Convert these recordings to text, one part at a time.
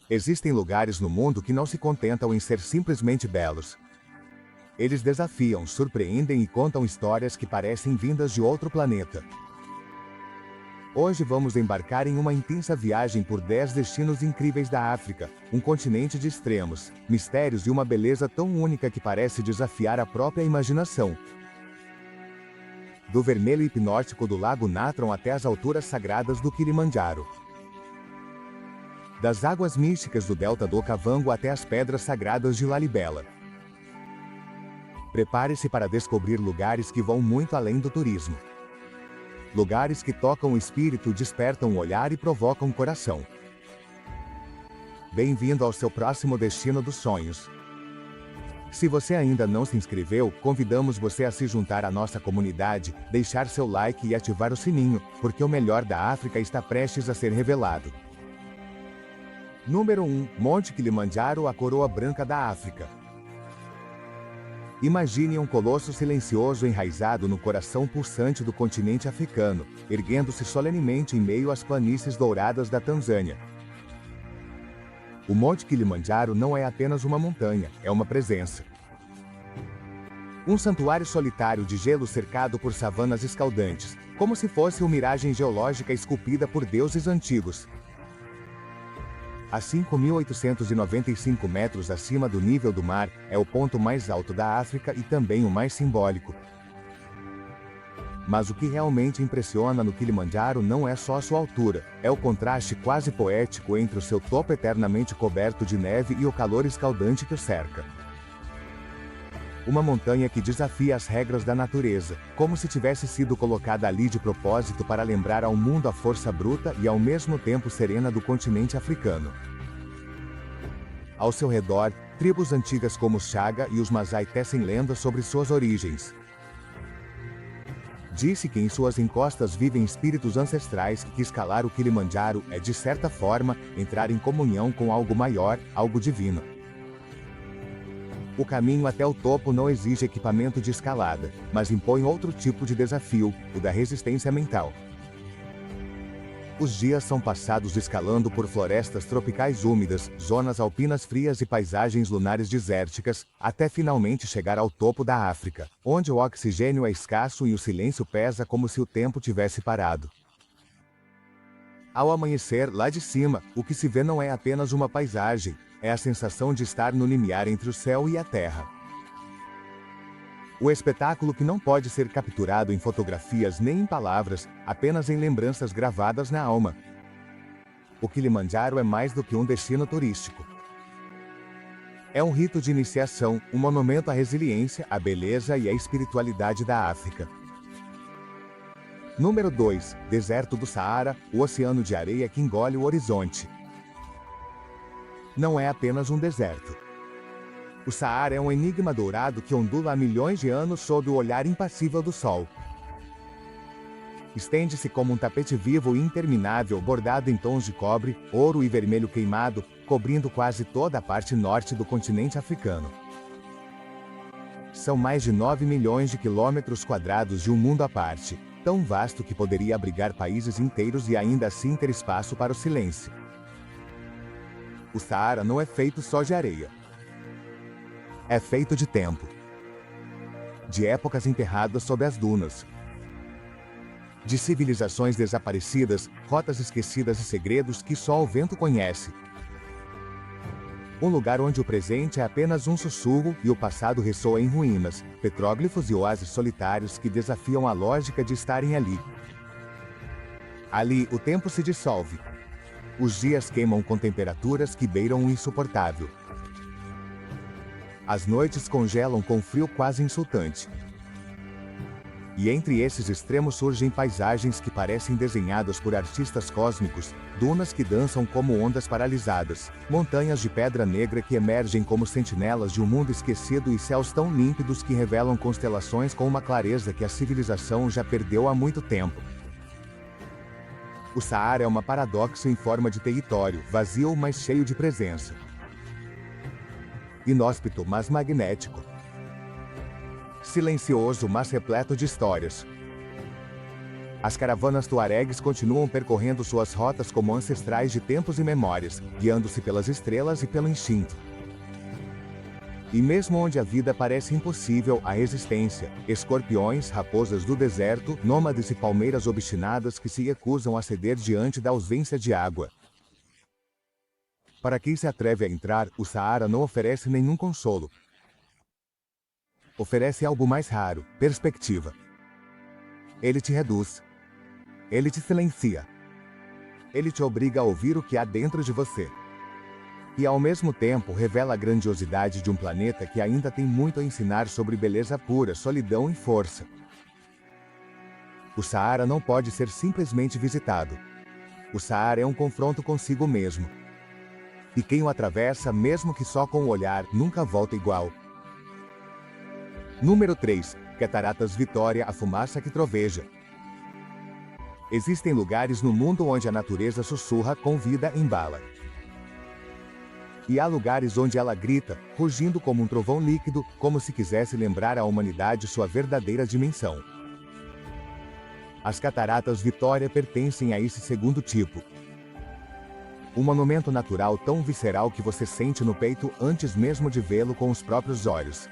Existem lugares no mundo que não se contentam em ser simplesmente belos. Eles desafiam, surpreendem e contam histórias que parecem vindas de outro planeta. Hoje vamos embarcar em uma intensa viagem por 10 destinos incríveis da África, um continente de extremos, mistérios e uma beleza tão única que parece desafiar a própria imaginação. Do vermelho hipnótico do Lago Natron até as alturas sagradas do Kilimanjaro. Das águas místicas do Delta do Okavango até as pedras sagradas de Lalibela. Prepare-se para descobrir lugares que vão muito além do turismo. Lugares que tocam o espírito, despertam o olhar e provocam o coração. Bem-vindo ao seu próximo destino dos sonhos. Se você ainda não se inscreveu, convidamos você a se juntar à nossa comunidade, deixar seu like e ativar o sininho, porque o melhor da África está prestes a ser revelado. Número 1. Monte Kilimanjaro, a coroa branca da África. Imagine um colosso silencioso enraizado no coração pulsante do continente africano, erguendo-se solenemente em meio às planícies douradas da Tanzânia. O Monte Kilimanjaro não é apenas uma montanha, é uma presença. Um santuário solitário de gelo cercado por savanas escaldantes, como se fosse uma miragem geológica esculpida por deuses antigos. A 5.895 metros acima do nível do mar, é o ponto mais alto da África e também o mais simbólico. Mas o que realmente impressiona no Kilimanjaro não é só a sua altura, é o contraste quase poético entre o seu topo eternamente coberto de neve e o calor escaldante que o cerca. Uma montanha que desafia as regras da natureza, como se tivesse sido colocada ali de propósito para lembrar ao mundo a força bruta e ao mesmo tempo serena do continente africano. Ao seu redor, tribos antigas como os Chaga e os Masai tecem lendas sobre suas origens. Diz-se que em suas encostas vivem espíritos ancestrais e que escalar o Kilimanjaro é, de certa forma, entrar em comunhão com algo maior, algo divino. O caminho até o topo não exige equipamento de escalada, mas impõe outro tipo de desafio, o da resistência mental. Os dias são passados escalando por florestas tropicais úmidas, zonas alpinas frias e paisagens lunares desérticas, até finalmente chegar ao topo da África, onde o oxigênio é escasso e o silêncio pesa como se o tempo tivesse parado. Ao amanhecer, lá de cima, o que se vê não é apenas uma paisagem, é a sensação de estar no limiar entre o céu e a terra. O espetáculo que não pode ser capturado em fotografias nem em palavras, apenas em lembranças gravadas na alma. O Kilimanjaro é mais do que um destino turístico. É um rito de iniciação, um monumento à resiliência, à beleza e à espiritualidade da África. Número 2. Deserto do Saara, o oceano de areia que engole o horizonte. Não é apenas um deserto. O Saara é um enigma dourado que ondula há milhões de anos sob o olhar impassível do sol. Estende-se como um tapete vivo e interminável bordado em tons de cobre, ouro e vermelho queimado, cobrindo quase toda a parte norte do continente africano. São mais de 9 milhões de quilômetros quadrados de um mundo à parte, tão vasto que poderia abrigar países inteiros e ainda assim ter espaço para o silêncio. O Saara não é feito só de areia. É feito de tempo. De épocas enterradas sob as dunas. De civilizações desaparecidas, rotas esquecidas e segredos que só o vento conhece. Um lugar onde o presente é apenas um sussurro e o passado ressoa em ruínas, petróglifos e oásis solitários que desafiam a lógica de estarem ali. Ali, o tempo se dissolve. Os dias queimam com temperaturas que beiram o insuportável. As noites congelam com frio quase insultante. E entre esses extremos surgem paisagens que parecem desenhadas por artistas cósmicos, dunas que dançam como ondas paralisadas, montanhas de pedra negra que emergem como sentinelas de um mundo esquecido e céus tão límpidos que revelam constelações com uma clareza que a civilização já perdeu há muito tempo. O Saara é uma paradoxo em forma de território, vazio mas cheio de presença. Inóspito mas magnético. Silencioso mas repleto de histórias. As caravanas tuaregues continuam percorrendo suas rotas como ancestrais de tempos e memórias, guiando-se pelas estrelas e pelo instinto. E mesmo onde a vida parece impossível, a existência, escorpiões, raposas do deserto, nômades e palmeiras obstinadas que se recusam a ceder diante da ausência de água. Para quem se atreve a entrar, o Saara não oferece nenhum consolo. Oferece algo mais raro: perspectiva. Ele te reduz. Ele te silencia. Ele te obriga a ouvir o que há dentro de você. E ao mesmo tempo revela a grandiosidade de um planeta que ainda tem muito a ensinar sobre beleza pura, solidão e força. O Saara não pode ser simplesmente visitado. O Saara é um confronto consigo mesmo. E quem o atravessa, mesmo que só com o olhar, nunca volta igual. Número 3. Cataratas Vitória, a fumaça que troveja. Existem lugares no mundo onde a natureza sussurra, convida, embala. E há lugares onde ela grita, rugindo como um trovão líquido, como se quisesse lembrar à humanidade sua verdadeira dimensão. As Cataratas Vitória pertencem a esse segundo tipo. Um monumento natural tão visceral que você sente no peito antes mesmo de vê-lo com os próprios olhos.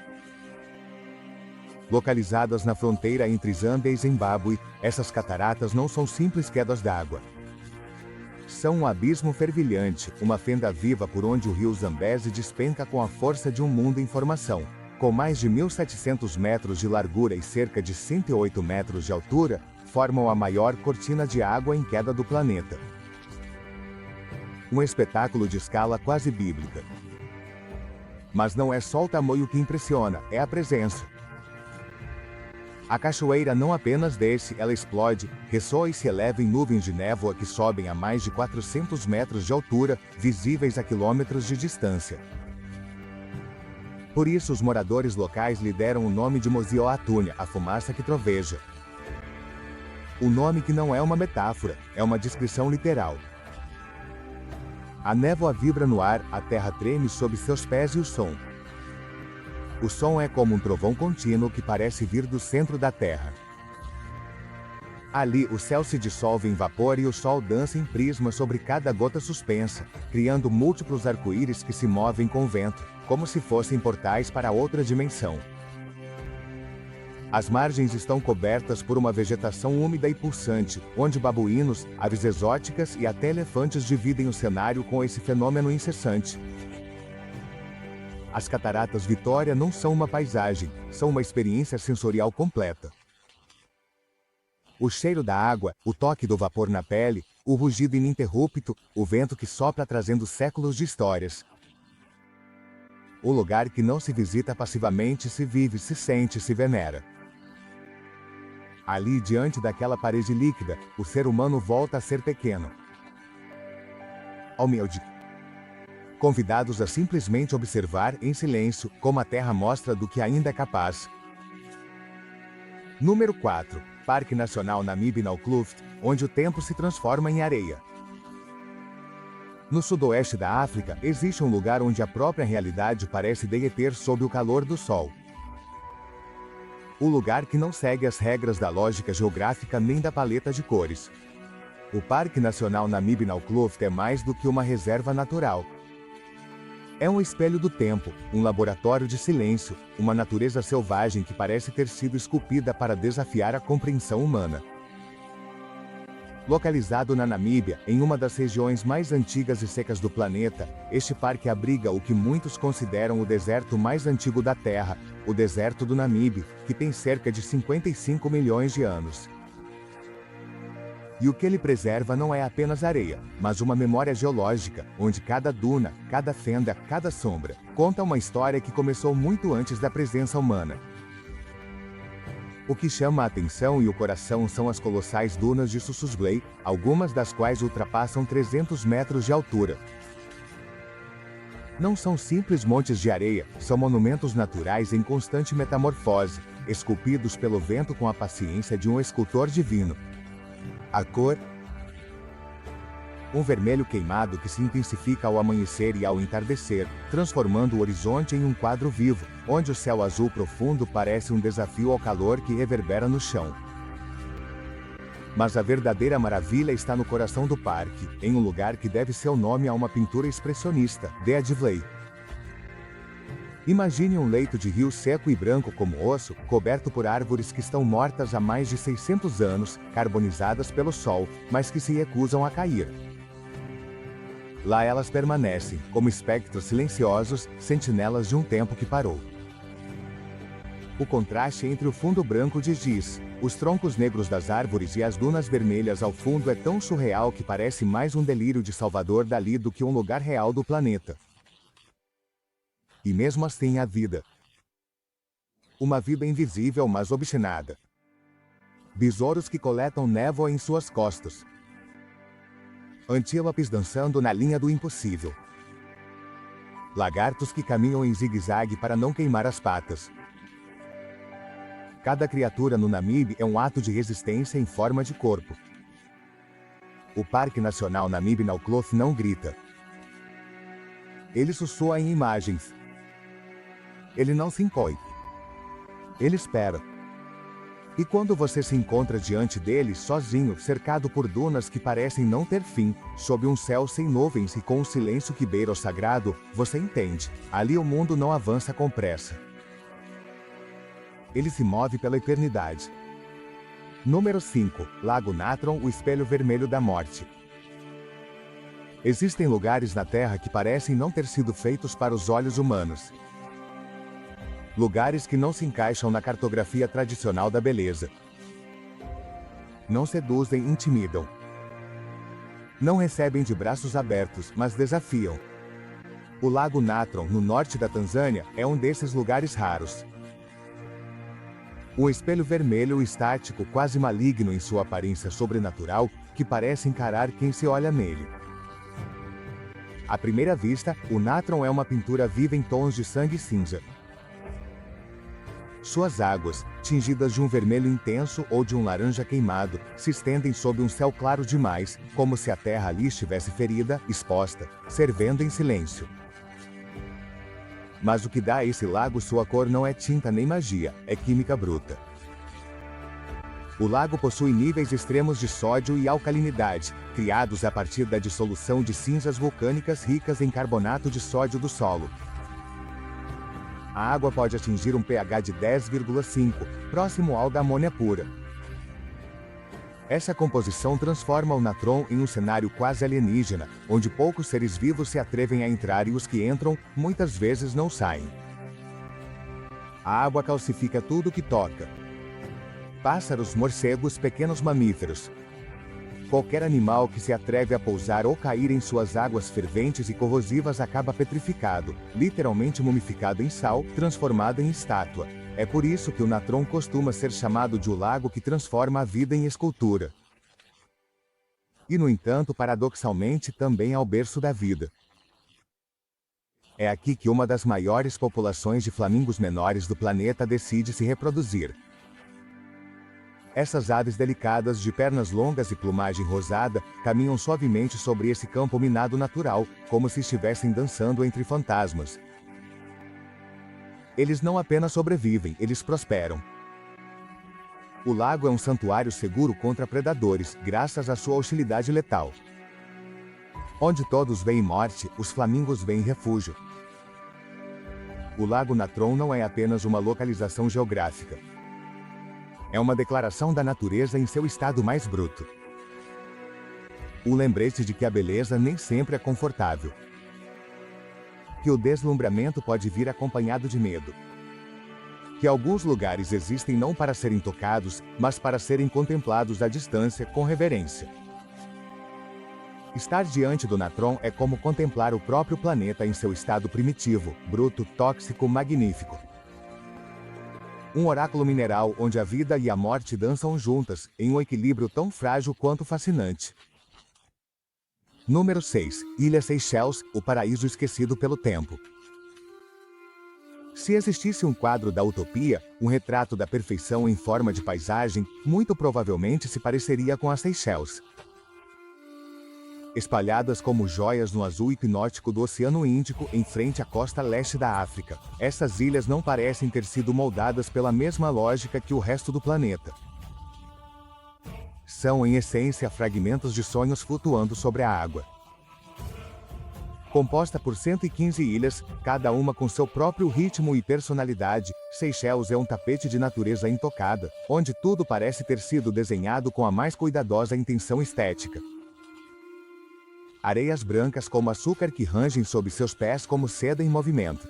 Localizadas na fronteira entre Zâmbia e Zimbábue, essas cataratas não são simples quedas d'água. São um abismo fervilhante, uma fenda viva por onde o rio Zambeze despenca com a força de um mundo em formação. Com mais de 1.700 metros de largura e cerca de 108 metros de altura, formam a maior cortina de água em queda do planeta. Um espetáculo de escala quase bíblica. Mas não é só o tamanho que impressiona, é a presença. A cachoeira não apenas desce, ela explode, ressoa e se eleva em nuvens de névoa que sobem a mais de 400 metros de altura, visíveis a quilômetros de distância. Por isso os moradores locais lhe deram o nome de Mozioatúnia, a fumaça que troveja. O nome que não é uma metáfora, é uma descrição literal. A névoa vibra no ar, a terra treme sob seus pés e o som. O som é como um trovão contínuo que parece vir do centro da Terra. Ali, o céu se dissolve em vapor e o sol dança em prisma sobre cada gota suspensa, criando múltiplos arco-íris que se movem com o vento, como se fossem portais para outra dimensão. As margens estão cobertas por uma vegetação úmida e pulsante, onde babuínos, aves exóticas e até elefantes dividem o cenário com esse fenômeno incessante. As Cataratas Vitória não são uma paisagem, são uma experiência sensorial completa. O cheiro da água, o toque do vapor na pele, o rugido ininterrupto, o vento que sopra trazendo séculos de histórias. O lugar que não se visita passivamente, se vive, se sente, se venera. Ali, diante daquela parede líquida, o ser humano volta a ser pequeno. Humilde. Convidados a simplesmente observar em silêncio como a Terra mostra do que ainda é capaz. Número 4. Parque Nacional Namib-Naukluft, onde o tempo se transforma em areia. No sudoeste da África, existe um lugar onde a própria realidade parece derreter sob o calor do sol. O lugar que não segue as regras da lógica geográfica nem da paleta de cores. O Parque Nacional Namib-Naukluft é mais do que uma reserva natural. É um espelho do tempo, um laboratório de silêncio, uma natureza selvagem que parece ter sido esculpida para desafiar a compreensão humana. Localizado na Namíbia, em uma das regiões mais antigas e secas do planeta, este parque abriga o que muitos consideram o deserto mais antigo da Terra, o deserto do Namibe, que tem cerca de 55 milhões de anos. E o que ele preserva não é apenas areia, mas uma memória geológica, onde cada duna, cada fenda, cada sombra, conta uma história que começou muito antes da presença humana. O que chama a atenção e o coração são as colossais dunas de Sossusvlei, algumas das quais ultrapassam 300 metros de altura. Não são simples montes de areia, são monumentos naturais em constante metamorfose, esculpidos pelo vento com a paciência de um escultor divino. A cor? Um vermelho queimado que se intensifica ao amanhecer e ao entardecer, transformando o horizonte em um quadro vivo, onde o céu azul profundo parece um desafio ao calor que reverbera no chão. Mas a verdadeira maravilha está no coração do parque, em um lugar que deve seu nome a uma pintura expressionista, de Adivley. Imagine um leito de rio seco e branco como osso, coberto por árvores que estão mortas há mais de 600 anos, carbonizadas pelo sol, mas que se recusam a cair. Lá elas permanecem, como espectros silenciosos, sentinelas de um tempo que parou. O contraste entre o fundo branco de giz, os troncos negros das árvores e as dunas vermelhas ao fundo é tão surreal que parece mais um delírio de Salvador Dalí do que um lugar real do planeta. E mesmo assim a vida. Uma vida invisível mas obstinada. Besouros que coletam névoa em suas costas. Antílopes dançando na linha do impossível. Lagartos que caminham em zigue-zague para não queimar as patas. Cada criatura no Namibe é um ato de resistência em forma de corpo. O Parque Nacional Namibe-Naukluft não grita. Ele sussurra em imagens. Ele não se encolhe. Ele espera. E quando você se encontra diante dele, sozinho, cercado por dunas que parecem não ter fim, sob um céu sem nuvens e com um silêncio que beira o sagrado, você entende. Ali o mundo não avança com pressa. Ele se move pela eternidade. Número 5. Lago Natron, o espelho vermelho da morte. Existem lugares na Terra que parecem não ter sido feitos para os olhos humanos. Lugares que não se encaixam na cartografia tradicional da beleza. Não seduzem, intimidam. Não recebem de braços abertos, mas desafiam. O Lago Natron, no norte da Tanzânia, é um desses lugares raros. Um espelho vermelho estático, quase maligno em sua aparência sobrenatural, que parece encarar quem se olha nele. À primeira vista, o Natron é uma pintura viva em tons de sangue cinza. Suas águas, tingidas de um vermelho intenso ou de um laranja queimado, se estendem sob um céu claro demais, como se a terra ali estivesse ferida, exposta, fervendo em silêncio. Mas o que dá a esse lago sua cor não é tinta nem magia, é química bruta. O lago possui níveis extremos de sódio e alcalinidade, criados a partir da dissolução de cinzas vulcânicas ricas em carbonato de sódio do solo. A água pode atingir um pH de 10,5, próximo ao da amônia pura. Essa composição transforma o Natron em um cenário quase alienígena, onde poucos seres vivos se atrevem a entrar e os que entram, muitas vezes não saem. A água calcifica tudo que toca. Pássaros, morcegos, pequenos mamíferos. Qualquer animal que se atreve a pousar ou cair em suas águas ferventes e corrosivas acaba petrificado, literalmente mumificado em sal, transformado em estátua. É por isso que o Natron costuma ser chamado de o lago que transforma a vida em escultura. E no entanto, paradoxalmente, também é o berço da vida. É aqui que uma das maiores populações de flamingos menores do planeta decide se reproduzir. Essas aves delicadas de pernas longas e plumagem rosada, caminham suavemente sobre esse campo minado natural, como se estivessem dançando entre fantasmas. Eles não apenas sobrevivem, eles prosperam. O lago é um santuário seguro contra predadores, graças à sua hostilidade letal. Onde todos veem morte, os flamingos veem refúgio. O Lago Natron não é apenas uma localização geográfica. É uma declaração da natureza em seu estado mais bruto. O lembrete de que a beleza nem sempre é confortável. Que o deslumbramento pode vir acompanhado de medo. Que alguns lugares existem não para serem tocados, mas para serem contemplados à distância com reverência. Estar diante do Natron é como contemplar o próprio planeta em seu estado primitivo, bruto, tóxico, magnífico. Um oráculo mineral onde a vida e a morte dançam juntas, em um equilíbrio tão frágil quanto fascinante. Número 6. Ilha Seychelles, o paraíso esquecido pelo tempo. Se existisse um quadro da utopia, um retrato da perfeição em forma de paisagem, muito provavelmente se pareceria com as Seychelles. Espalhadas como joias no azul hipnótico do Oceano Índico em frente à costa leste da África, essas ilhas não parecem ter sido moldadas pela mesma lógica que o resto do planeta. São, em essência, fragmentos de sonhos flutuando sobre a água. Composta por 115 ilhas, cada uma com seu próprio ritmo e personalidade, Seychelles é um tapete de natureza intocada, onde tudo parece ter sido desenhado com a mais cuidadosa intenção estética. Areias brancas como açúcar que rangem sob seus pés como seda em movimento.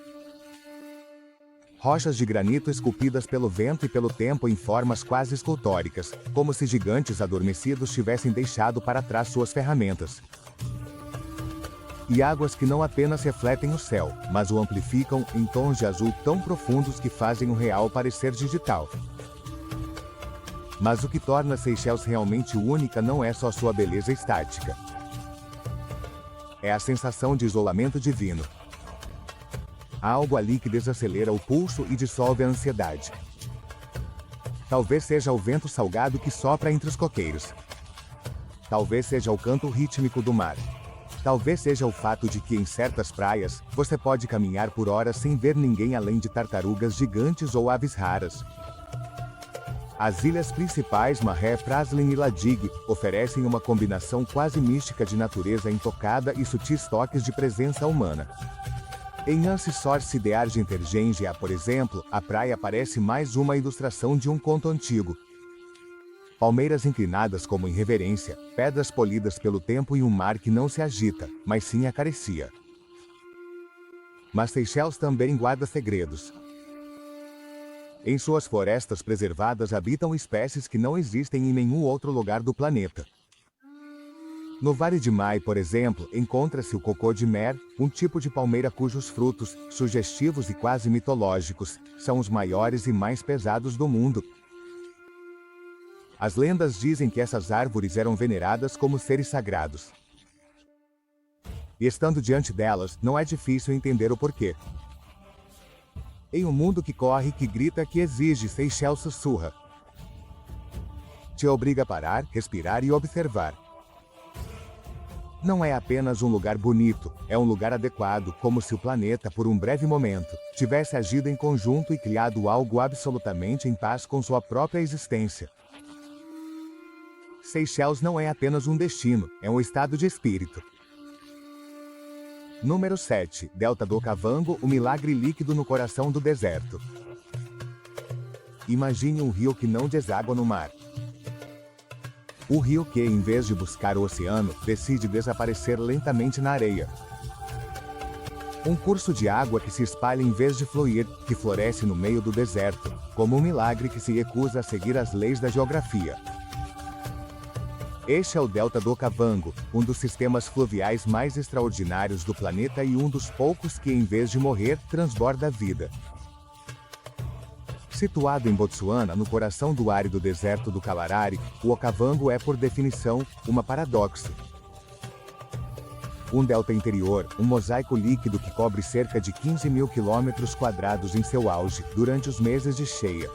Rochas de granito esculpidas pelo vento e pelo tempo em formas quase escultóricas, como se gigantes adormecidos tivessem deixado para trás suas ferramentas. E águas que não apenas refletem o céu, mas o amplificam em tons de azul tão profundos que fazem o real parecer digital. Mas o que torna Seychelles realmente única não é só sua beleza estática. É a sensação de isolamento divino. Há algo ali que desacelera o pulso e dissolve a ansiedade. Talvez seja o vento salgado que sopra entre os coqueiros. Talvez seja o canto rítmico do mar. Talvez seja o fato de que em certas praias, você pode caminhar por horas sem ver ninguém além de tartarugas gigantes ou aves raras. As ilhas principais Mahé, Praslin e Ladig oferecem uma combinação quase mística de natureza intocada e sutis toques de presença humana. Em Anse Source de Argentergengia, por exemplo, a praia parece mais uma ilustração de um conto antigo. Palmeiras inclinadas como em reverência, pedras polidas pelo tempo e um mar que não se agita, mas sim acaricia. Mas Seychelles também guarda segredos. Em suas florestas preservadas habitam espécies que não existem em nenhum outro lugar do planeta. No Vale de Mai, por exemplo, encontra-se o cocô de mer, um tipo de palmeira cujos frutos, sugestivos e quase mitológicos, são os maiores e mais pesados do mundo. As lendas dizem que essas árvores eram veneradas como seres sagrados. E estando diante delas, não é difícil entender o porquê. Em um mundo que corre, que grita, que exige, Seychelles sussurra. Te obriga a parar, respirar e observar. Não é apenas um lugar bonito, é um lugar adequado, como se o planeta, por um breve momento, tivesse agido em conjunto e criado algo absolutamente em paz com sua própria existência. Seychelles não é apenas um destino, é um estado de espírito. Número 7. Delta do Okavango, o milagre líquido no coração do deserto. Imagine um rio que não deságua no mar. O rio que, em vez de buscar o oceano, decide desaparecer lentamente na areia. Um curso de água que se espalha em vez de fluir, que floresce no meio do deserto, como um milagre que se recusa a seguir as leis da geografia. Este é o Delta do Okavango, um dos sistemas fluviais mais extraordinários do planeta e um dos poucos que, em vez de morrer, transborda a vida. Situado em Botsuana, no coração do árido deserto do Kalahari, o Okavango é, por definição, uma paradoxo. Um delta interior, um mosaico líquido que cobre cerca de 15 mil quilômetros quadrados em seu auge, durante os meses de cheia.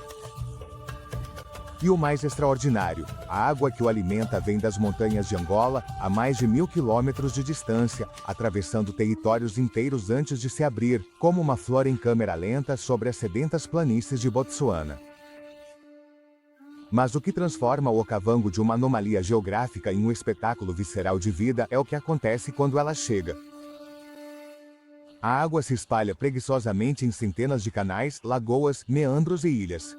E o mais extraordinário, a água que o alimenta vem das montanhas de Angola, a mais de 1000 quilômetros de distância, atravessando territórios inteiros antes de se abrir, como uma flor em câmera lenta sobre as sedentas planícies de Botsuana. Mas o que transforma o Okavango de uma anomalia geográfica em um espetáculo visceral de vida é o que acontece quando ela chega. A água se espalha preguiçosamente em centenas de canais, lagoas, meandros e ilhas.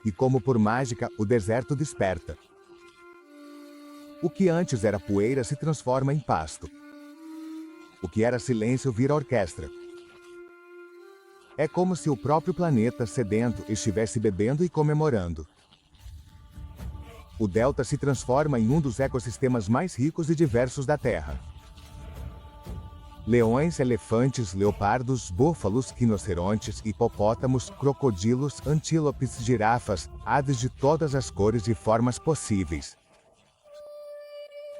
E como por mágica, o deserto desperta. O que antes era poeira se transforma em pasto. O que era silêncio vira orquestra. É como se o próprio planeta sedento estivesse bebendo e comemorando. O delta se transforma em um dos ecossistemas mais ricos e diversos da Terra. Leões, elefantes, leopardos, búfalos, rinocerontes, hipopótamos, crocodilos, antílopes, girafas, aves de todas as cores e formas possíveis.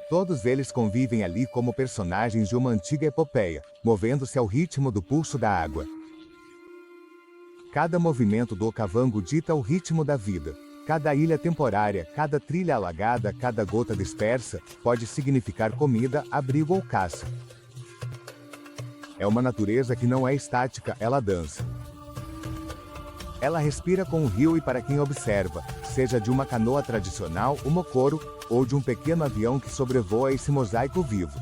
Todos eles convivem ali como personagens de uma antiga epopeia, movendo-se ao ritmo do pulso da água. Cada movimento do Okavango dita o ritmo da vida. Cada ilha temporária, cada trilha alagada, cada gota dispersa, pode significar comida, abrigo ou caça. É uma natureza que não é estática, ela dança. Ela respira com o rio e para quem observa, seja de uma canoa tradicional, o mokoro, ou de um pequeno avião que sobrevoa esse mosaico vivo.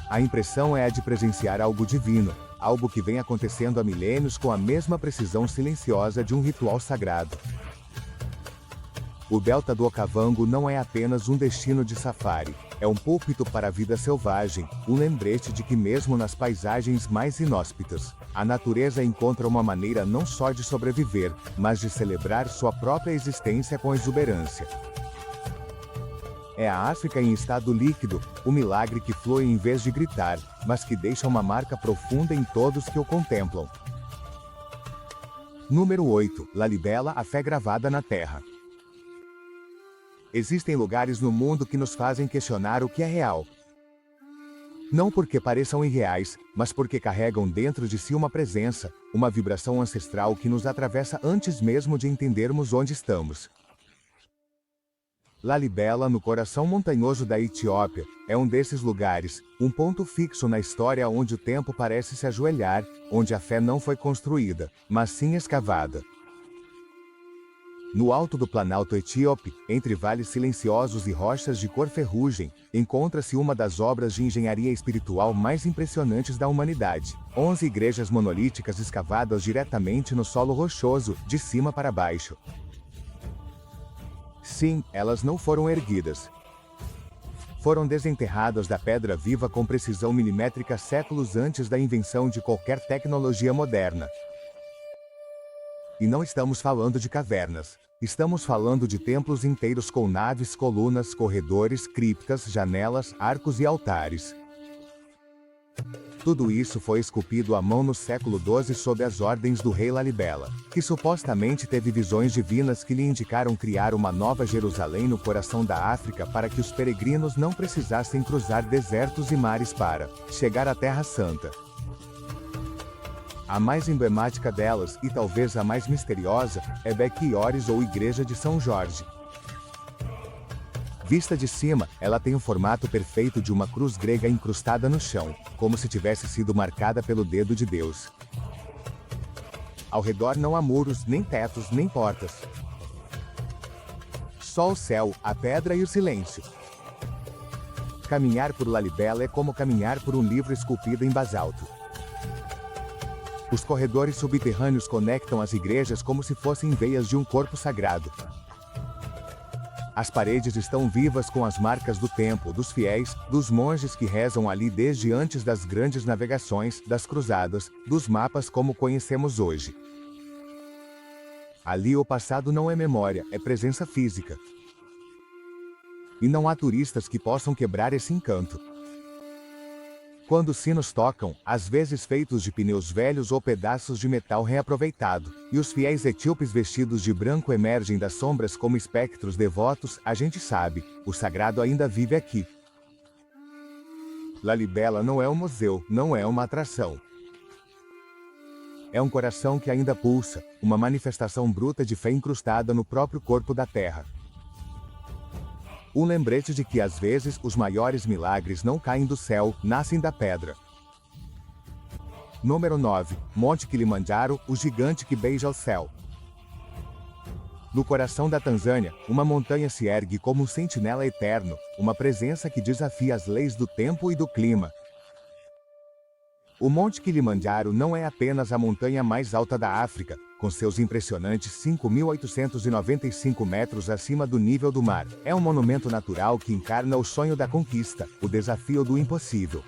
A impressão é a de presenciar algo divino, algo que vem acontecendo há milênios com a mesma precisão silenciosa de um ritual sagrado. O delta do Okavango não é apenas um destino de safari, é um púlpito para a vida selvagem, um lembrete de que mesmo nas paisagens mais inóspitas, a natureza encontra uma maneira não só de sobreviver, mas de celebrar sua própria existência com exuberância. É a África em estado líquido, o milagre que flui em vez de gritar, mas que deixa uma marca profunda em todos que o contemplam. Número 8. Lalibela, a fé gravada na terra. Existem lugares no mundo que nos fazem questionar o que é real. Não porque pareçam irreais, mas porque carregam dentro de si uma presença, uma vibração ancestral que nos atravessa antes mesmo de entendermos onde estamos. Lalibela, no coração montanhoso da Etiópia, é um desses lugares, um ponto fixo na história onde o tempo parece se ajoelhar, onde a fé não foi construída, mas sim escavada. No alto do Planalto Etíope, entre vales silenciosos e rochas de cor ferrugem, encontra-se uma das obras de engenharia espiritual mais impressionantes da humanidade. 11 igrejas monolíticas escavadas diretamente no solo rochoso, de cima para baixo. Sim, elas não foram erguidas. Foram desenterradas da pedra viva com precisão milimétrica séculos antes da invenção de qualquer tecnologia moderna. E não estamos falando de cavernas. Estamos falando de templos inteiros com naves, colunas, corredores, criptas, janelas, arcos e altares. Tudo isso foi esculpido à mão no século XII sob as ordens do rei Lalibela, que supostamente teve visões divinas que lhe indicaram criar uma nova Jerusalém no coração da África para que os peregrinos não precisassem cruzar desertos e mares para chegar à Terra Santa. A mais emblemática delas, e talvez a mais misteriosa, é Bequiores ou Igreja de São Jorge. Vista de cima, ela tem o formato perfeito de uma cruz grega incrustada no chão, como se tivesse sido marcada pelo dedo de Deus. Ao redor não há muros, nem tetos, nem portas. Só o céu, a pedra e o silêncio. Caminhar por Lalibela é como caminhar por um livro esculpido em basalto. Os corredores subterrâneos conectam as igrejas como se fossem veias de um corpo sagrado. As paredes estão vivas com as marcas do tempo, dos fiéis, dos monges que rezam ali desde antes das grandes navegações, das cruzadas, dos mapas como conhecemos hoje. Ali o passado não é memória, é presença física. E não há turistas que possam quebrar esse encanto. Quando os sinos tocam, às vezes feitos de pneus velhos ou pedaços de metal reaproveitado, e os fiéis etíopes vestidos de branco emergem das sombras como espectros devotos, a gente sabe, o sagrado ainda vive aqui. Lalibela não é um museu, não é uma atração. É um coração que ainda pulsa, uma manifestação bruta de fé incrustada no próprio corpo da terra. Um lembrete de que às vezes os maiores milagres não caem do céu, nascem da pedra. Número 9. Monte Kilimanjaro, o gigante que beija o céu. No coração da Tanzânia, uma montanha se ergue como um sentinela eterno, uma presença que desafia as leis do tempo e do clima. O Monte Kilimanjaro não é apenas a montanha mais alta da África, com seus impressionantes 5.895 metros acima do nível do mar. É um monumento natural que encarna o sonho da conquista, o desafio do impossível.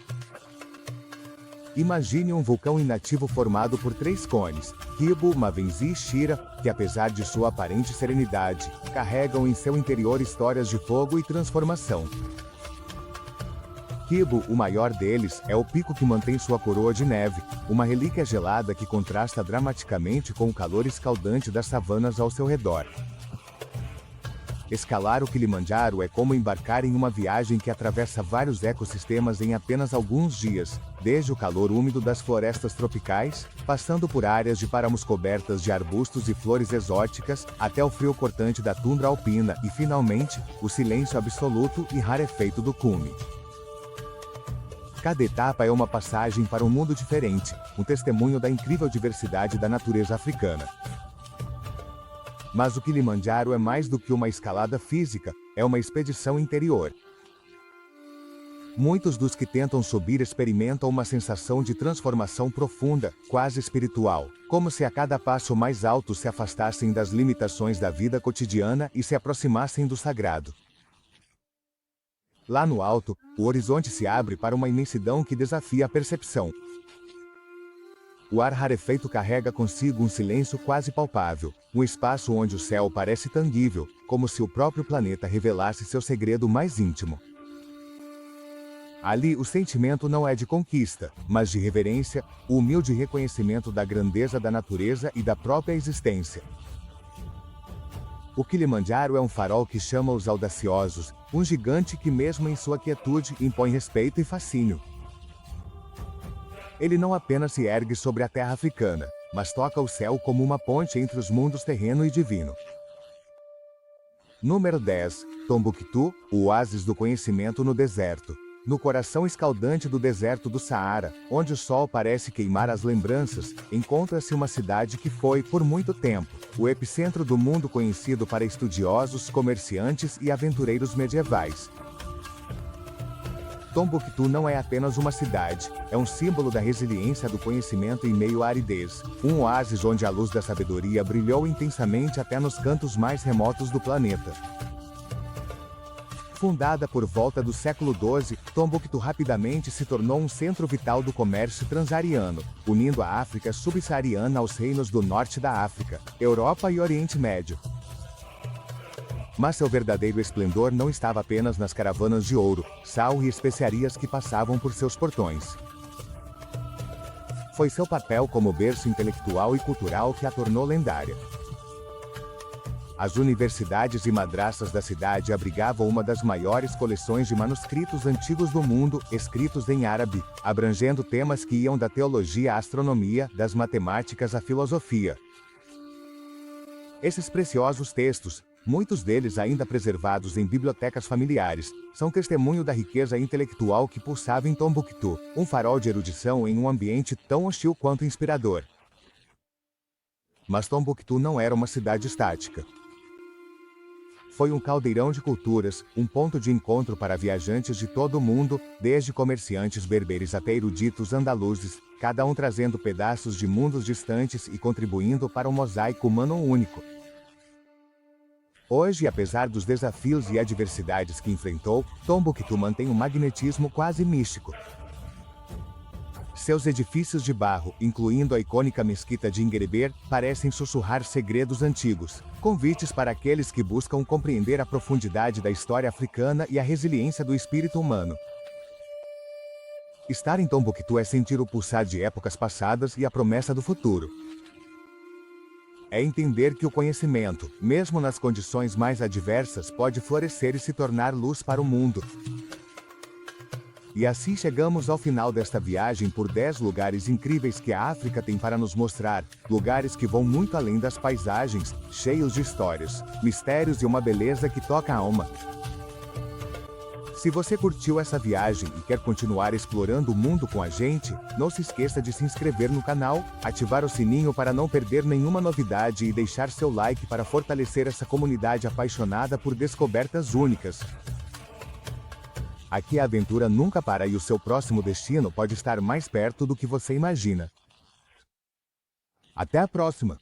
Imagine um vulcão inativo formado por 3 cones, Kibo, Mavenzi e Shira, que apesar de sua aparente serenidade, carregam em seu interior histórias de fogo e transformação. Kibo, o maior deles, é o pico que mantém sua coroa de neve, uma relíquia gelada que contrasta dramaticamente com o calor escaldante das savanas ao seu redor. Escalar o Kilimanjaro é como embarcar em uma viagem que atravessa vários ecossistemas em apenas alguns dias, desde o calor úmido das florestas tropicais, passando por áreas de páramos cobertas de arbustos e flores exóticas, até o frio cortante da tundra alpina e, finalmente, o silêncio absoluto e rarefeito do cume. Cada etapa é uma passagem para um mundo diferente, um testemunho da incrível diversidade da natureza africana. Mas o Kilimanjaro é mais do que uma escalada física, é uma expedição interior. Muitos dos que tentam subir experimentam uma sensação de transformação profunda, quase espiritual, como se a cada passo mais alto se afastassem das limitações da vida cotidiana e se aproximassem do sagrado. Lá no alto, o horizonte se abre para uma imensidão que desafia a percepção. O ar rarefeito carrega consigo um silêncio quase palpável, um espaço onde o céu parece tangível, como se o próprio planeta revelasse seu segredo mais íntimo. Ali o sentimento não é de conquista, mas de reverência, o humilde reconhecimento da grandeza da natureza e da própria existência. O Kilimanjaro é um farol que chama os audaciosos, um gigante que mesmo em sua quietude impõe respeito e fascínio. Ele não apenas se ergue sobre a terra africana, mas toca o céu como uma ponte entre os mundos terreno e divino. Número 10. Tombouctou, o oásis do conhecimento no deserto. No coração escaldante do deserto do Saara, onde o sol parece queimar as lembranças, encontra-se uma cidade que foi, por muito tempo, o epicentro do mundo conhecido para estudiosos, comerciantes e aventureiros medievais. Tombouctou não é apenas uma cidade, é um símbolo da resiliência do conhecimento em meio à aridez, um oásis onde a luz da sabedoria brilhou intensamente até nos cantos mais remotos do planeta. Fundada por volta do século XII, Tombouctou rapidamente se tornou um centro vital do comércio transariano, unindo a África subsaariana aos reinos do norte da África, Europa e Oriente Médio. Mas seu verdadeiro esplendor não estava apenas nas caravanas de ouro, sal e especiarias que passavam por seus portões. Foi seu papel como berço intelectual e cultural que a tornou lendária. As universidades e madraças da cidade abrigavam uma das maiores coleções de manuscritos antigos do mundo, escritos em árabe, abrangendo temas que iam da teologia à astronomia, das matemáticas à filosofia. Esses preciosos textos, muitos deles ainda preservados em bibliotecas familiares, são testemunho da riqueza intelectual que pulsava em Tombouctou, um farol de erudição em um ambiente tão hostil quanto inspirador. Mas Tombouctou não era uma cidade estática. Foi um caldeirão de culturas, um ponto de encontro para viajantes de todo o mundo, desde comerciantes berberes até eruditos andaluzes, cada um trazendo pedaços de mundos distantes e contribuindo para um mosaico humano único. Hoje, apesar dos desafios e adversidades que enfrentou, Tombouctou mantém um magnetismo quase místico. Seus edifícios de barro, incluindo a icônica mesquita de Ingereber, parecem sussurrar segredos antigos, convites para aqueles que buscam compreender a profundidade da história africana e a resiliência do espírito humano. Estar em Tombouctou é sentir o pulsar de épocas passadas e a promessa do futuro. É entender que o conhecimento, mesmo nas condições mais adversas, pode florescer e se tornar luz para o mundo. E assim chegamos ao final desta viagem por 10 lugares incríveis que a África tem para nos mostrar, lugares que vão muito além das paisagens, cheios de histórias, mistérios e uma beleza que toca a alma. Se você curtiu essa viagem e quer continuar explorando o mundo com a gente, não se esqueça de se inscrever no canal, ativar o sininho para não perder nenhuma novidade e deixar seu like para fortalecer essa comunidade apaixonada por descobertas únicas. Aqui a aventura nunca para e o seu próximo destino pode estar mais perto do que você imagina. Até a próxima!